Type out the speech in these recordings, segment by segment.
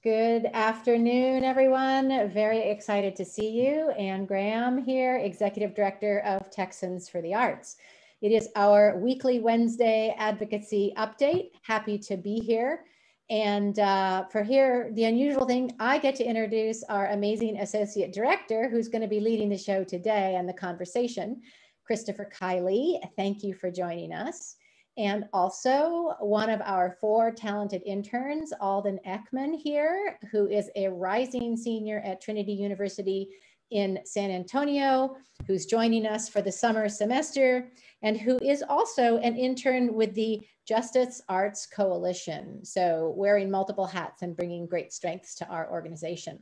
Good afternoon, everyone. Very excited to see you. Anne Graham here, Executive Director of Texans for the Arts. It is our weekly Wednesday advocacy update. Happy to be here. And for here, the unusual thing, I get to introduce our amazing Associate Director who's going to be leading the show today and the conversation, Christopher Kiley. Thank you for joining us. And also one of our 4 talented interns, Alden Ekman here, who is a rising senior at Trinity University in San Antonio, who's joining us for the summer semester, and who is also an intern with the Justice Arts Coalition. So wearing multiple hats and bringing great strengths to our organization.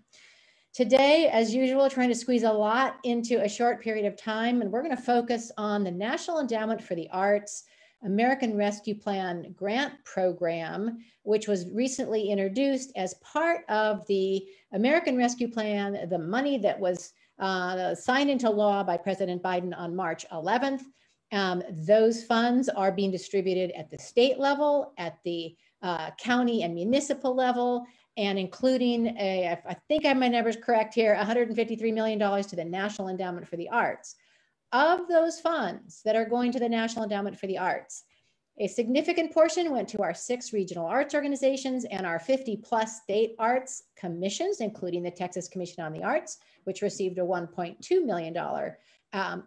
Today, as usual, trying to squeeze a lot into a short period of time, and we're going to focus on the National Endowment for the Arts American Rescue Plan grant program, which was recently introduced as part of the American Rescue Plan, the money that was signed into law by President Biden on March 11th. Those funds are being distributed at the state level, at the county and municipal level, and including, I think I have my numbers correct here, $153 million to the National Endowment for the Arts. Of those funds that are going to the National Endowment for the Arts, a significant portion went to our 6 regional arts organizations and our 50+ state arts commissions, including the Texas Commission on the Arts, which received a $1.2 million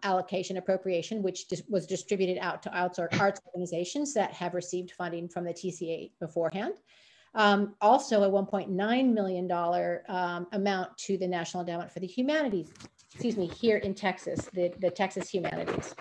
allocation appropriation, which was distributed out to arts organizations that have received funding from the TCA beforehand. Also a $1.9 million amount to the National Endowment for the Humanities, here in Texas, the Texas Humanities.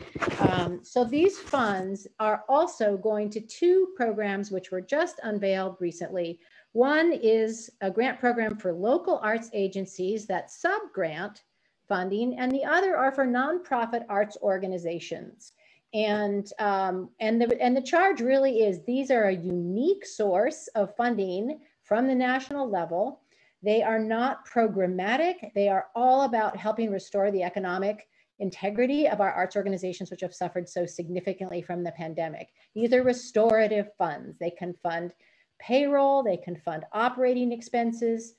So these funds are also going to 2 programs which were just unveiled recently. One is a grant program for local arts agencies that sub-grant funding, and the other are for nonprofit arts organizations. And the charge really is, these are a unique source of funding from the national level. They are not programmatic. They are all about helping restore the economic integrity of our arts organizations, which have suffered so significantly from the pandemic. These are restorative funds. They can fund payroll, they can fund operating expenses.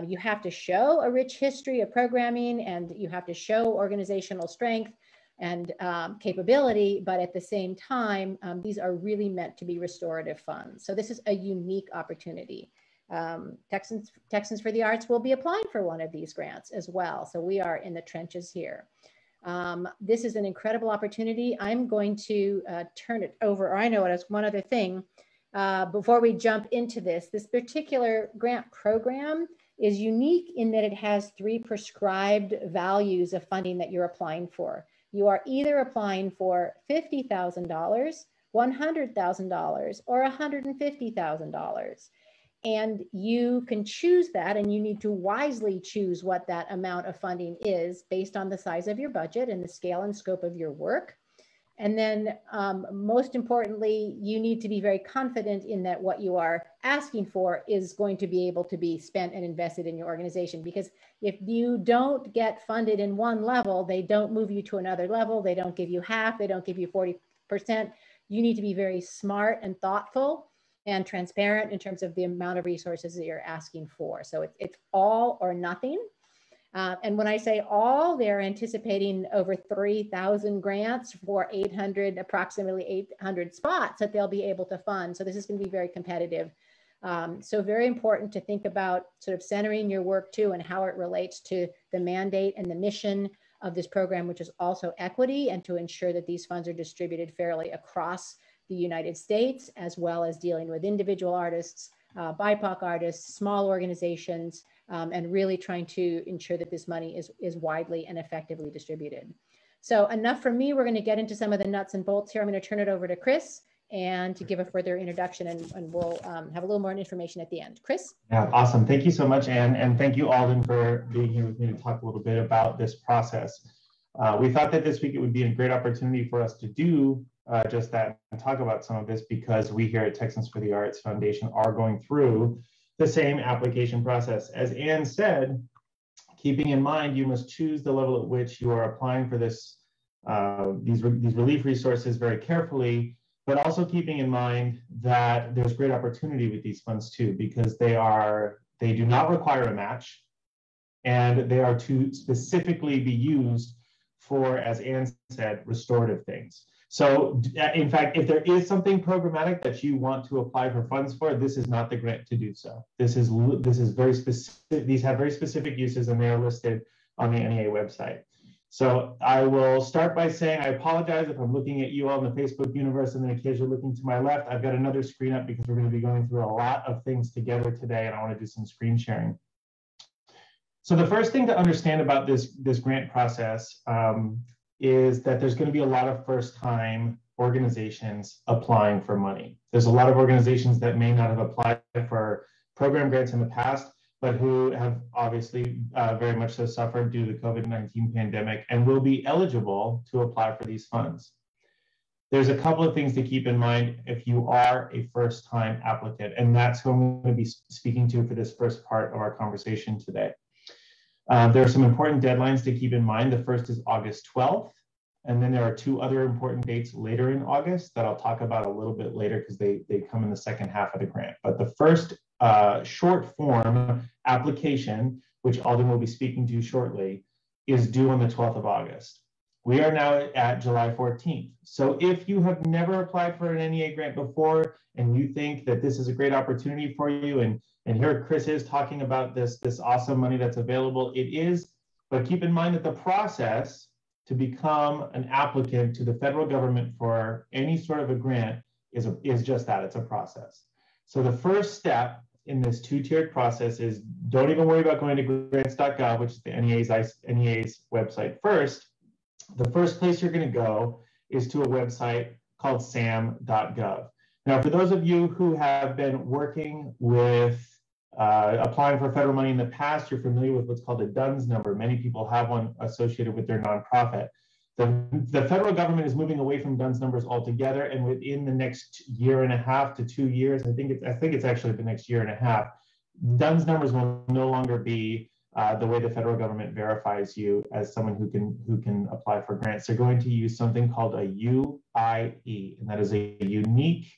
You have to show a rich history of programming, and you have to show organizational strength and capability, but at the same time, these are really meant to be restorative funds. So this is a unique opportunity. Texans for the Arts will be applying for one of these grants as well. So we are in the trenches here. This is an incredible opportunity. I'm going to turn it over, or I know it as one other thing. Before we jump into this particular grant program is unique in that it has 3 prescribed values of funding that you're applying for. You are either applying for $50,000, $100,000, or $150,000. And you can choose that, and you need to wisely choose what that amount of funding is based on the size of your budget and the scale and scope of your work. And then most importantly, you need to be very confident in that what you are asking for is going to be able to be spent and invested in your organization. Because if you don't get funded in one level, they don't move you to another level. They don't give you half, they don't give you 40%. You need to be very smart and thoughtful and transparent in terms of the amount of resources that you're asking for. So it's all or nothing. And when I say all, they're anticipating over 3,000 grants for approximately 800 spots that they'll be able to fund. So this is going to be very competitive. So very important to think about sort of centering your work too and how it relates to the mandate and the mission of this program, which is also equity, and to ensure that these funds are distributed fairly across the United States, as well as dealing with individual artists, BIPOC artists, small organizations, and really trying to ensure that this money is widely and effectively distributed. So enough from me. We're going to get into some of the nuts and bolts here. I'm going to turn it over to Chris and to give a further introduction, and we'll have a little more information at the end. Chris? Yeah, awesome. Thank you so much, Anne. And thank you, Alden, for being here with me to talk a little bit about this process. We thought that this week it would be a great opportunity for us to do just that and talk about some of this, because we here at Texans for the Arts Foundation are going through the same application process. As Anne said, keeping in mind you must choose the level at which you are applying for this these relief resources very carefully, but also keeping in mind that there's great opportunity with these funds too, because they are They do not require a match, and they are to specifically be used for, as Ann said, restorative things. So in fact, if there is something programmatic that you want to apply for funds for, this is not the grant to do so. This is very specific. These have very specific uses, and they are listed on the NEA website. So I will start by saying I apologize if I'm looking at you all in the Facebook universe and then occasionally looking to my left. I've got another screen up because we're going to be going through a lot of things together today, and I want to do some screen sharing. So the first thing to understand about this grant process is that there's going to be a lot of first-time organizations applying for money. There's a lot of organizations that may not have applied for program grants in the past, but who have obviously very much so suffered due to the COVID-19 pandemic and will be eligible to apply for these funds. There's a couple of things to keep in mind if you are a first-time applicant, and that's who I'm going to be speaking to for this first part of our conversation today. There are some important deadlines to keep in mind. The first is August 12th, and then there are two other important dates later in August that I'll talk about a little bit later because they come in the second half of the grant. But the first short form application, which Alden will be speaking to shortly, is due on the 12th of August. We are now at July 14th. So if you have never applied for an NEA grant before and you think that this is a great opportunity for you, and here Chris is talking about this awesome money that's available, it is, but keep in mind that the process to become an applicant to the federal government for any sort of a grant is just that, it's a process. So the first step in this two-tiered process is don't even worry about going to grants.gov, which is the NEA's website first. The first place you're going to go is to a website called sam.gov. Now, for those of you who have been working with applying for federal money in the past, you're familiar with what's called a DUNS number. Many people have one associated with their nonprofit. The federal government is moving away from DUNS numbers altogether, and within the next year and a half to 2 years, I think it's actually the next year and a half, DUNS numbers will no longer be the way the federal government verifies you as someone who can apply for grants. They're going to use something called a UIE, and that is a unique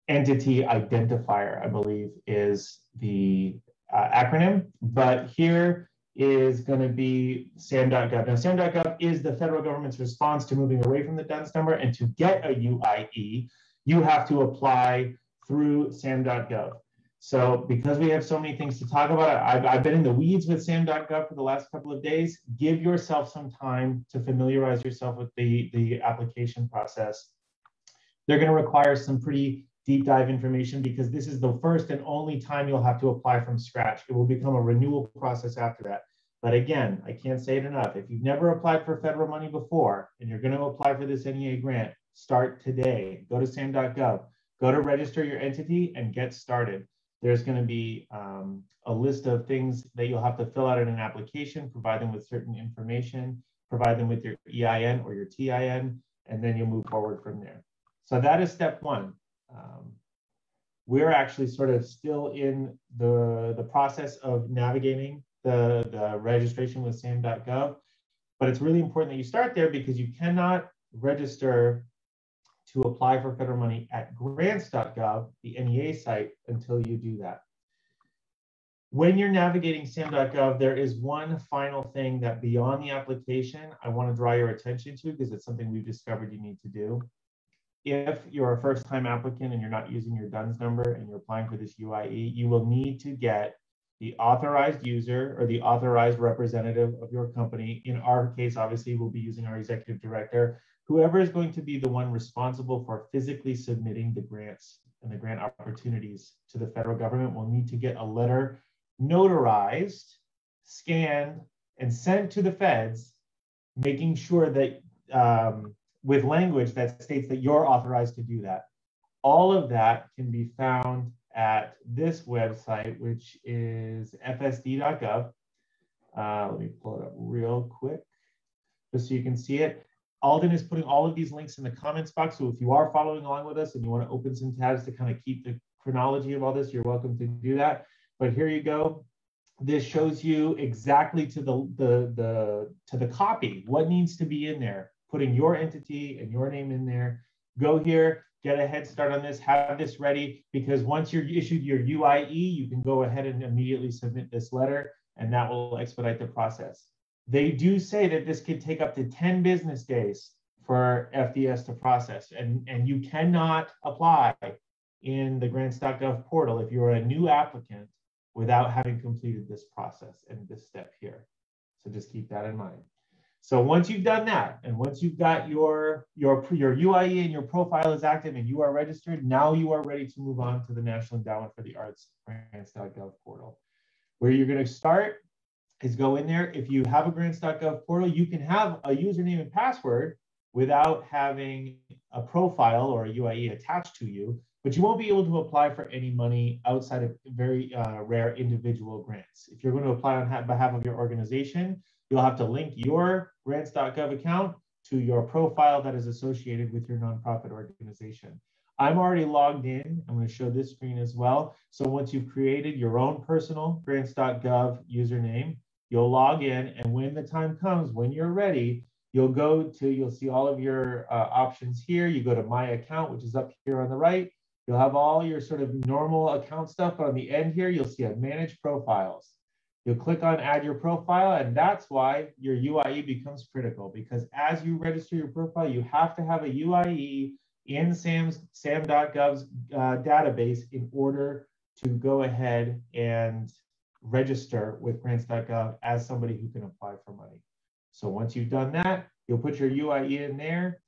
entity identifier, I believe is the acronym. But here is going to be sam.gov. Now, sam.gov is the federal government's response to moving away from the DUNS number, and to get a UIE, you have to apply through sam.gov. So because we have so many things to talk about, I've been in the weeds with sam.gov for the last couple of days. Give yourself some time to familiarize yourself with the application process. They're going to require some pretty deep dive information because this is the first and only time you'll have to apply from scratch. It will become a renewal process after that. But again, I can't say it enough. If you've never applied for federal money before and you're going to apply for this NEA grant, start today. Go to sam.gov, go to register your entity and get started. There's going to be a list of things that you'll have to fill out in an application, provide them with certain information, provide them with your EIN or your TIN, and then you'll move forward from there. So that is step one. We're actually sort of still in the process of navigating the registration with sam.gov, but it's really important that you start there because you cannot register to apply for federal money at grants.gov, the NEA site, until you do that. When you're navigating sam.gov, there is one final thing that beyond the application, I want to draw your attention to because it's something we've discovered you need to do. If you're a first-time applicant and you're not using your DUNS number and you're applying for this UIE, you will need to get the authorized user or the authorized representative of your company. In our case, obviously, we'll be using our executive director. Whoever is going to be the one responsible for physically submitting the grants and the grant opportunities to the federal government will need to get a letter notarized, scanned, and sent to the feds, making sure that with language that states that you're authorized to do that. All of that can be found at this website, which is fsd.gov. Let me pull it up real quick, just so you can see it. Alden is putting all of these links in the comments box, so if you are following along with us and you want to open some tabs to kind of keep the chronology of all this, you're welcome to do that. But here you go. This shows you exactly to the copy what needs to be in there. Putting your entity and your name in there. Go here, get a head start on this, have this ready, because once you're issued your UIE, you can go ahead and immediately submit this letter, and that will expedite the process. They do say that this could take up to 10 business days for FDS to process, and you cannot apply in the grants.gov portal if you're a new applicant without having completed this process and this step here. So just keep that in mind. So once you've done that, and once you've got your UIE and your profile is active and you are registered, now you are ready to move on to the National Endowment for the Arts grants.gov portal. Where you're going to start is go in there. If you have a grants.gov portal, you can have a username and password without having a profile or a UIE attached to you, but you won't be able to apply for any money outside of very rare individual grants. If you're going to apply on behalf of your organization, you'll have to link your grants.gov account to your profile that is associated with your nonprofit organization. I'm already logged in. I'm going to show this screen as well. So once you've created your own personal grants.gov username, you'll log in, and when the time comes, when you're ready, you'll see all of your options here. You go to My Account, which is up here on the right. You'll have all your sort of normal account stuff, but on the end here, you'll see a Manage Profiles. You'll click on Add Your Profile, and that's why your UIE becomes critical, because as you register your profile, you have to have a UIE in SAM.gov's database in order to go ahead and register with grants.gov as somebody who can apply for money. So once you've done that, you'll put your UIE in there.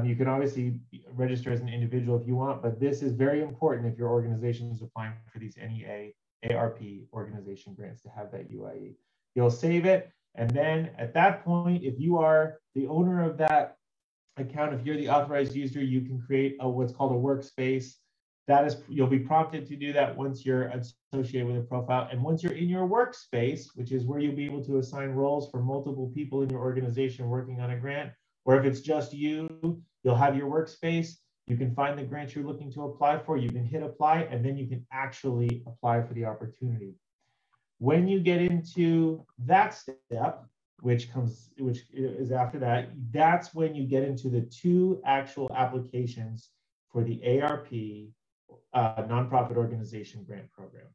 You can obviously register as an individual if you want, but this is very important if your organization is applying for these NEA ARP organization grants to have that UIE. You'll save it, and then at that point, if you are the owner of that account, if you're the authorized user, you can create what's called a workspace. That is, you'll be prompted to do that once you're associated with a profile. And once you're in your workspace, which is where you'll be able to assign roles for multiple people in your organization working on a grant, or if it's just you, you'll have your workspace. You can find the grant you're looking to apply for. You can hit apply, and then you can actually apply for the opportunity. When you get into that step, which is after that, that's when you get into the two actual applications for the ARP nonprofit organization grant program.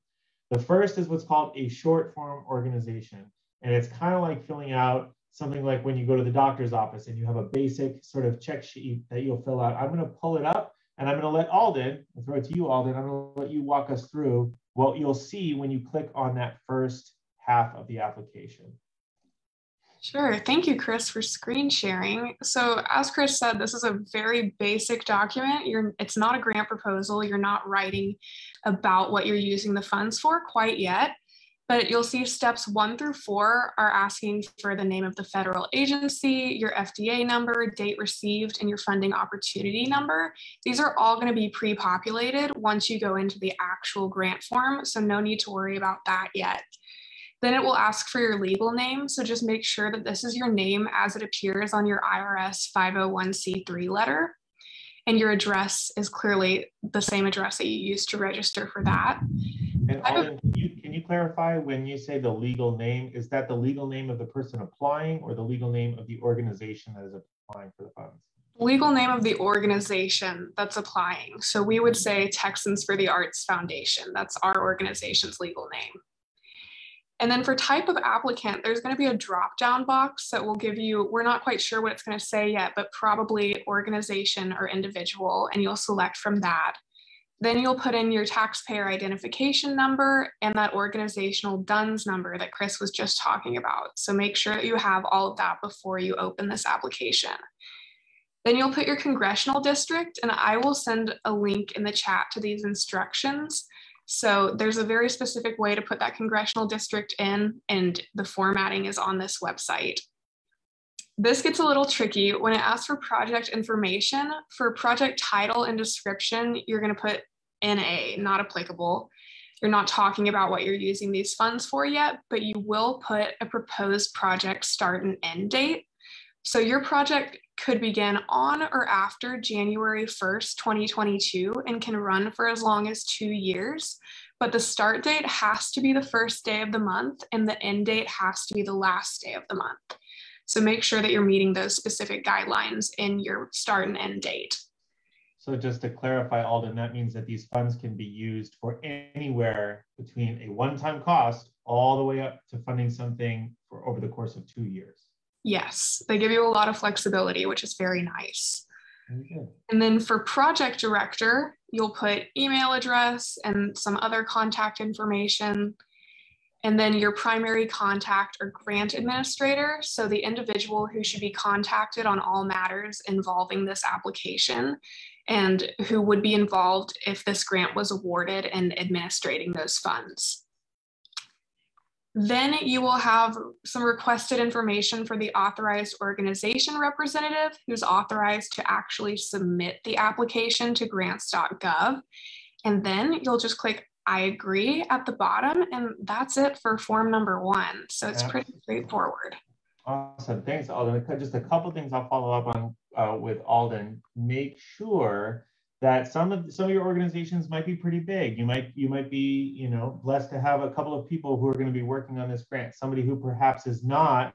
The first is what's called a short form organization, and it's kind of like filling out something like when you go to the doctor's office and you have a basic sort of check sheet that you'll fill out. I'm going to pull it up, and I'm going to let Alden, I'll throw it to you, Alden. I'm going to let you walk us through what you'll see when you click on that first half of the application. Sure. Thank you, Chris, for screen sharing. So as Chris said, this is a very basic document. It's not a grant proposal. You're not writing about what you're using the funds for quite yet, but you'll see steps 1 through 4 are asking for the name of the federal agency, your FDA number, date received, and your funding opportunity number. These are all going to be pre-populated once you go into the actual grant form, so no need to worry about that yet. Then it will ask for your legal name, so just make sure that this is your name as it appears on your IRS 501c3 letter, and your address is clearly the same address that you used to register for that. And Alden, can you clarify when you say the legal name, is that the legal name of the person applying or the legal name of the organization that is applying for the funds? Legal name of the organization that's applying. So we would say Texans for the Arts Foundation. That's our organization's legal name. And then for type of applicant, there's going to be a drop-down box that will give you, we're not quite sure what it's going to say yet, but probably organization or individual, and you'll select from that. Then you'll put in your taxpayer identification number and that organizational DUNS number that Chris was just talking about. So make sure that you have all of that before you open this application. Then you'll put your congressional district, and I will send a link in the chat to these instructions. So there's a very specific way to put that congressional district in, and the formatting is on this website. This gets a little tricky when it asks for project information. For project title and description, you're going to put NA, not applicable. You're not talking about what you're using these funds for yet, but you will put a proposed project start and end date. So your project could begin on or after January 1st, 2022, and can run for as long as 2 years. But the start date has to be the first day of the month, and the end date has to be the last day of the month. So make sure that you're meeting those specific guidelines in your start and end date. So just to clarify, Alden, that means that these funds can be used for anywhere between a one-time cost all the way up to funding something for over the course of 2 years. Yes, they give you a lot of flexibility, which is very nice. Very good. And then for project director, you'll put email address and some other contact information. And then your primary contact or grant administrator, so the individual who should be contacted on all matters involving this application and who would be involved if this grant was awarded and administrating those funds. Then you will have some requested information for the authorized organization representative who's authorized to actually submit the application to grants.gov. And then you'll just click I agree at the bottom, and that's it for form number 1. So it's pretty straightforward. Awesome, thanks, Alden. Just a couple things I'll follow up on with Alden. Make sure that some of your organizations might be pretty big. You might be blessed to have a couple of people who are going to be working on this grant. Somebody who perhaps is not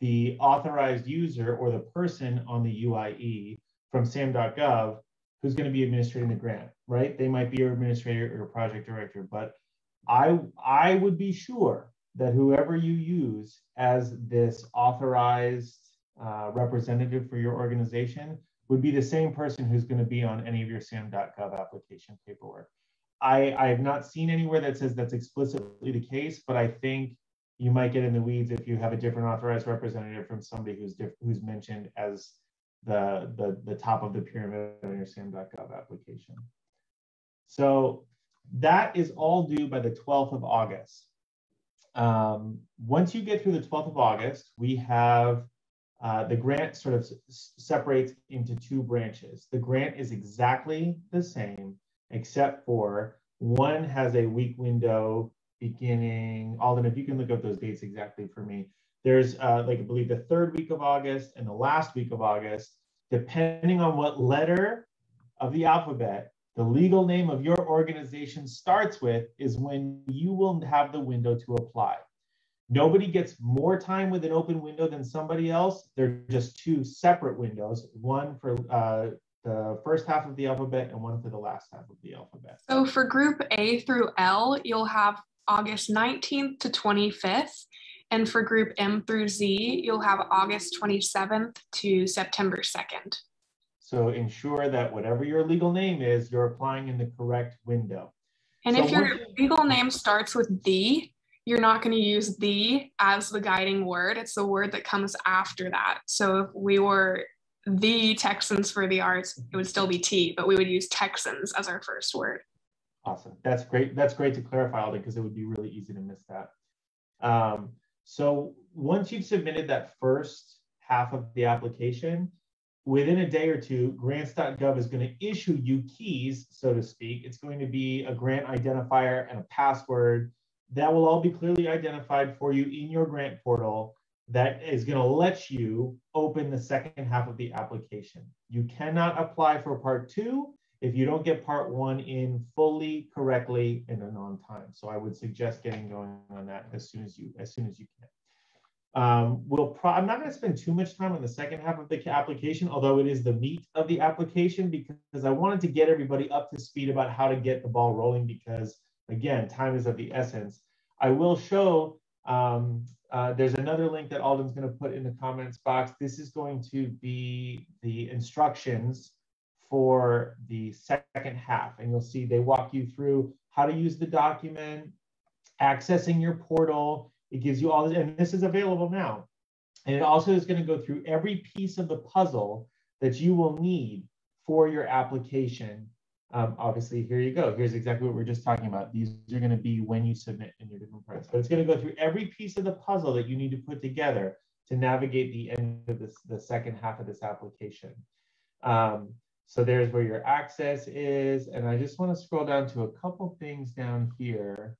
the authorized user or the person on the UIE from SAM.gov who's going to be administrating the grant, right? They might be your administrator or your project director, but I would be sure that whoever you use as this authorized representative for your organization would be the same person who's going to be on any of your SAM.gov application paperwork. I have not seen anywhere that says that's explicitly the case, but I think you might get in the weeds if you have a different authorized representative from somebody who's mentioned as the top of the pyramid on your SAM.gov application. So that is all due by the 12th of August. Once you get through the 12th of August, we have the grant sort of separates into 2 branches. The grant is exactly the same, except for one has a week window beginning. Alden, if you can look up those dates exactly for me. There's like I believe the 3rd week of August and the last week of August, depending on what letter of the alphabet the legal name of your organization starts with is when you will have the window to apply. Nobody gets more time with an open window than somebody else. They're just 2 separate windows, one for the first half of the alphabet and one for the last half of the alphabet. So for group A through L, you'll have August 19th to 25th. And for group M through Z, you'll have August 27th to September 2nd. So ensure that whatever your legal name is, you're applying in the correct window. And so if your legal name starts with "the," you're not going to use "the" as the guiding word. It's the word that comes after that. So if we were the Texans for the Arts, it would still be T, but we would use Texans as our first word. Awesome. That's great. That's great to clarify, Alden, because it would be really easy to miss that. So once you've submitted that first half of the application, within a day or 2, grants.gov is going to issue you keys, so to speak. It's going to be a grant identifier and a password that will all be clearly identified for you in your grant portal that is going to let you open the second half of the application. You cannot apply for part 2 if you don't get part 1 in fully, correctly, and on time. So I would suggest getting going on that as soon as you can. I'm not going to spend too much time on the second half of the application, although it is the meat of the application, because I wanted to get everybody up to speed about how to get the ball rolling, because again, time is of the essence. I will show, there's another link that Alden's going to put in the comments box. This is going to be the instructions for the second half. And you'll see they walk you through how to use the document, accessing your portal. It gives you all this, and this is available now. And it also is going to go through every piece of the puzzle that you will need for your application. Obviously, here you go. Here's exactly what we're just talking about. These are going to be when you submit in your different parts. But it's going to go through every piece of the puzzle that you need to put together to navigate the end of the second half of this application. So there's where your access is. And I just want to scroll down to a couple things down here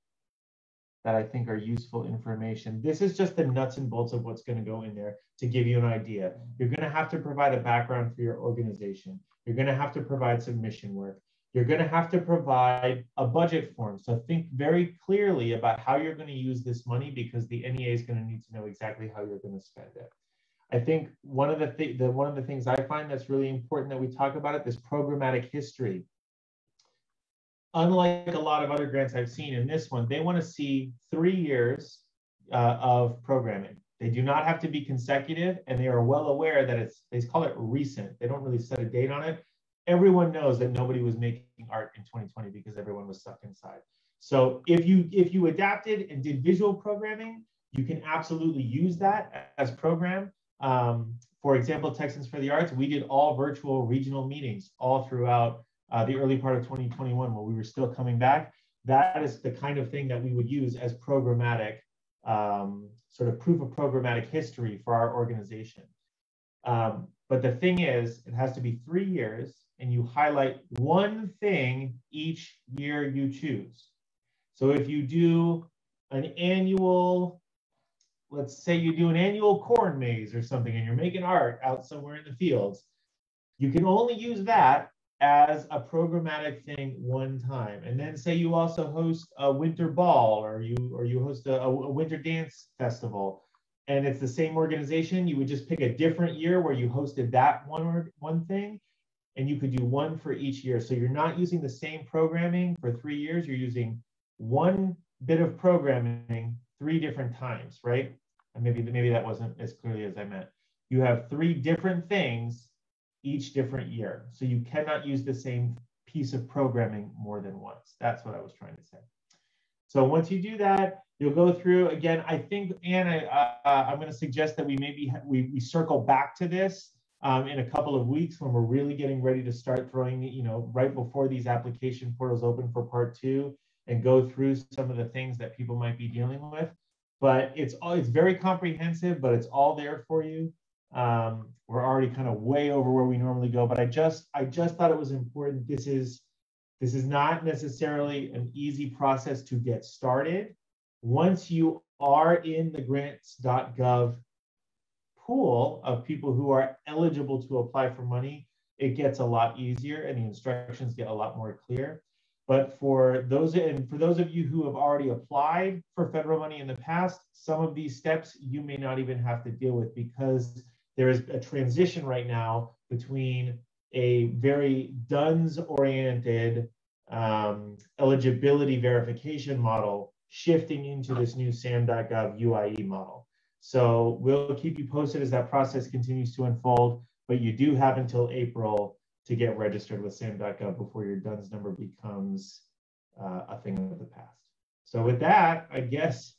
that I think are useful information. This is just the nuts and bolts of what's going to go in there to give you an idea. You're going to have to provide a background for your organization. You're going to have to provide some mission work. You're going to have to provide a budget form. So think very clearly about how you're going to use this money, because the NEA is going to need to know exactly how you're going to spend it. I think one of the things I find that's really important that we talk about it, this programmatic history. Unlike a lot of other grants I've seen, in this one, they want to see 3 years of programming. They do not have to be consecutive, and they are well aware that they call it recent. They don't really set a date on it. Everyone knows that nobody was making art in 2020 because everyone was stuck inside. So if you adapted and did visual programming, you can absolutely use that as program. For example, Texans for the Arts, we did all virtual regional meetings all throughout the early part of 2021 when we were still coming back. That is the kind of thing that we would use as programmatic, sort of proof of programmatic history for our organization. But the thing is, it has to be 3 years, and you highlight one thing each year you choose. So if you do an annual, let's say you do an annual corn maze or something, and you're making art out somewhere in the fields, you can only use that as a programmatic thing one time. And then say you also host a winter ball, or you host a winter dance festival, and it's the same organization, you would just pick a different year where you hosted that one thing, and you could do one for each year. So you're not using the same programming for 3 years, you're using one bit of programming 3 different times, right? And maybe that wasn't as clearly as I meant. You have 3 different things each different year. So you cannot use the same piece of programming more than once. That's what I was trying to say. So once you do that, you'll go through again. I think, Anne, I'm going to suggest that we circle back to this in a couple of weeks when we're really getting ready to start throwing, right before these application portals open for part 2, and go through some of the things that people might be dealing with. But it's very comprehensive, but it's all there for you. We're already kind of way over where we normally go, but I just thought it was important. This is not necessarily an easy process to get started. Once you are in the grants.gov pool of people who are eligible to apply for money, it gets a lot easier and the instructions get a lot more clear. But for those of you who have already applied for federal money in the past, some of these steps you may not even have to deal with, because there is a transition right now between a very DUNS-oriented eligibility verification model shifting into this new SAM.gov UIE model. So we'll keep you posted as that process continues to unfold, but you do have until April to get registered with SAM.gov before your DUNS number becomes a thing of the past. So with that, I guess,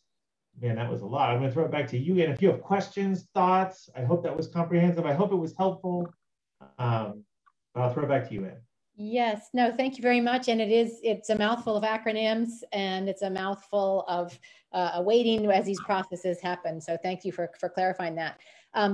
man, that was a lot. I'm going to throw it back to you, and if you have questions, thoughts, I hope that was comprehensive. I hope it was helpful. But I'll throw it back to you, Anne. Yes, no, thank you very much. And it's a mouthful of acronyms, and it's a mouthful of waiting as these processes happen. So thank you for clarifying that.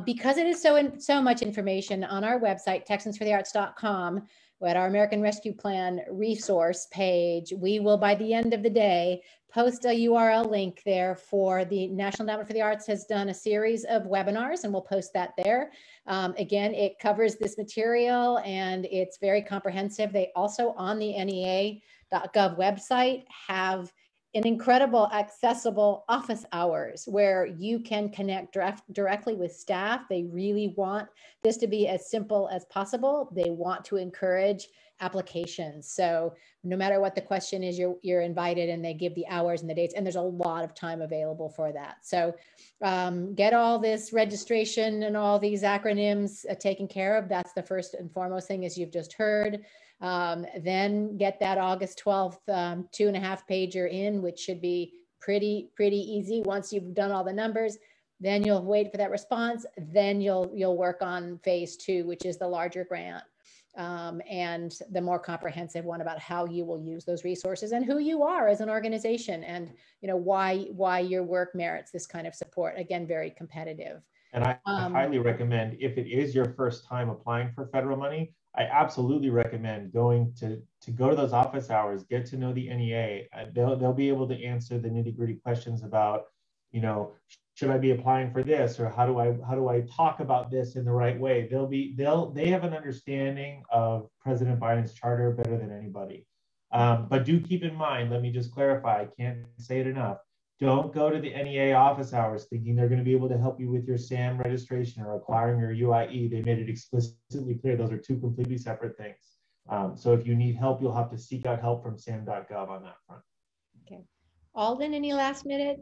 Because it is so much information on our website, texansforthearts.com, at our American Rescue Plan resource page, we will, by the end of the day, post a URL link there for the National Endowment for the Arts has done a series of webinars, and we'll post that there. Again, it covers this material and it's very comprehensive. They also, on the NEA.gov website, have an incredible accessible office hours where you can connect directly with staff. They really want this to be as simple as possible. They want to encourage applications. So no matter what the question is, you're invited, and they give the hours and the dates, and there's a lot of time available for that. So get all this registration and all these acronyms taken care of. That's the first and foremost thing, as you've just heard. Then get that August 12th 2.5 pager in, which should be pretty easy once you've done all the numbers. Then you'll wait for that response. Then you'll work on phase 2, which is the larger grant. And the more comprehensive one about how you will use those resources and who you are as an organization, and why your work merits this kind of support. Again, very competitive. And I highly recommend, if it is your first time applying for federal money, I absolutely recommend going to go to those office hours, get to know the NEA. They'll be able to answer the nitty-gritty questions about, should I be applying for this, or how do I talk about this in the right way? They have an understanding of President Biden's charter better than anybody. But do keep in mind, let me just clarify, I can't say it enough. Don't go to the NEA office hours thinking they're going to be able to help you with your SAM registration or acquiring your UIE. They made it explicitly clear those are two completely separate things. So if you need help, you'll have to seek out help from sam.gov on that front. Okay. Alden, any last minute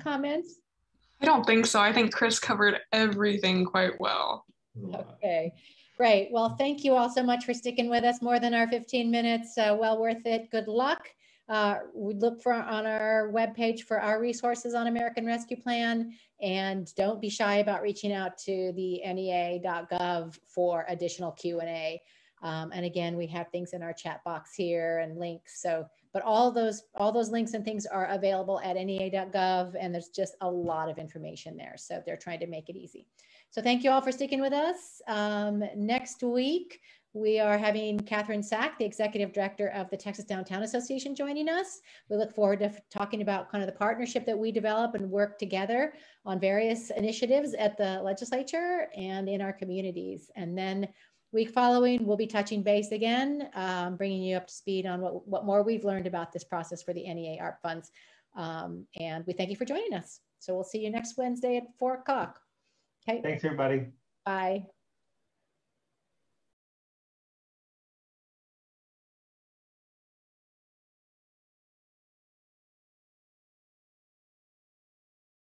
comments? I don't think so. I think Chris covered everything quite well. Okay, great. Well, thank you all so much for sticking with us more than our 15 minutes. Well worth it. Good luck. We look for on our webpage for our resources on American Rescue Plan, and don't be shy about reaching out to the NEA.gov for additional Q&A. And again, we have things in our chat box here and links. So, but all those links and things are available at NEA.gov, and there's just a lot of information there. So they're trying to make it easy. So thank you all for sticking with us. Next week, we are having Catherine Sack, the Executive Director of the Texas Downtown Association, joining us. We look forward to talking about kind of the partnership that we develop and work together on various initiatives at the legislature and in our communities. And then week following, we'll be touching base again, bringing you up to speed on what more we've learned about this process for the NEA ARP funds. And we thank you for joining us. So we'll see you next Wednesday at 4 o'clock. Okay. Thanks, everybody. Bye.